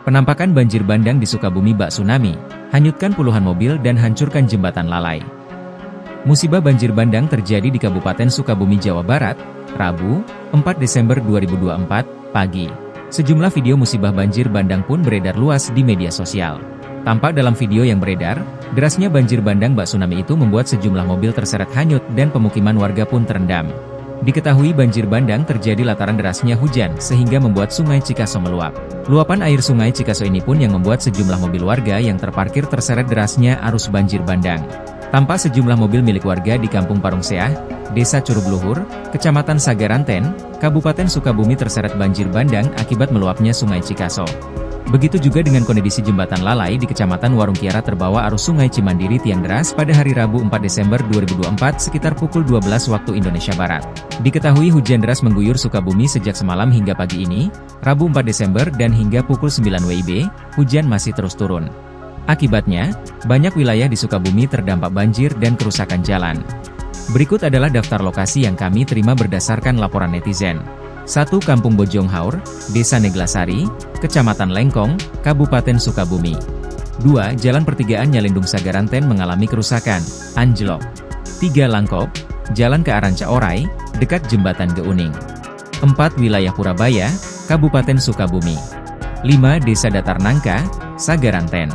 Penampakan banjir bandang di Sukabumi bak tsunami, hanyutkan puluhan mobil dan hancurkan jembatan lalai. Musibah banjir bandang terjadi di Kabupaten Sukabumi, Jawa Barat, Rabu, 4 Desember 2024, pagi. Sejumlah video musibah banjir bandang pun beredar luas di media sosial. Tampak dalam video yang beredar, derasnya banjir bandang bak tsunami itu membuat sejumlah mobil terseret hanyut dan pemukiman warga pun terendam. Diketahui banjir bandang terjadi lantaran derasnya hujan sehingga membuat Sungai Cikaso meluap. Luapan air Sungai Cikaso ini pun yang membuat sejumlah mobil warga yang terparkir terseret derasnya arus banjir bandang. Tampak sejumlah mobil milik warga di Kampung Parungseah, Desa Curugluhur, Kecamatan Sagaranten, Kabupaten Sukabumi terseret banjir bandang akibat meluapnya Sungai Cikaso. Begitu juga dengan kondisi jembatan lalai di Kecamatan Warung Kiara terbawa arus Sungai Cimandiri tiang deras pada hari Rabu 4 Desember 2024 sekitar pukul 12 waktu Indonesia Barat. Diketahui hujan deras mengguyur Sukabumi sejak semalam hingga pagi ini, Rabu 4 Desember dan hingga pukul 9 WIB, hujan masih terus turun. Akibatnya, banyak wilayah di Sukabumi terdampak banjir dan kerusakan jalan. Berikut adalah daftar lokasi yang kami terima berdasarkan laporan netizen. 1. Kampung Bojong Haur, Desa Neglasari, Kecamatan Lengkong, Kabupaten Sukabumi. 2. Jalan Pertigaan Nyalindung Sagaranten mengalami kerusakan, anjlok. 3. Langkop, Jalan ke arah Caorai, dekat Jembatan Geuning. 4. Wilayah Purabaya, Kabupaten Sukabumi. 5. Desa Datar Nangka, Sagaranten.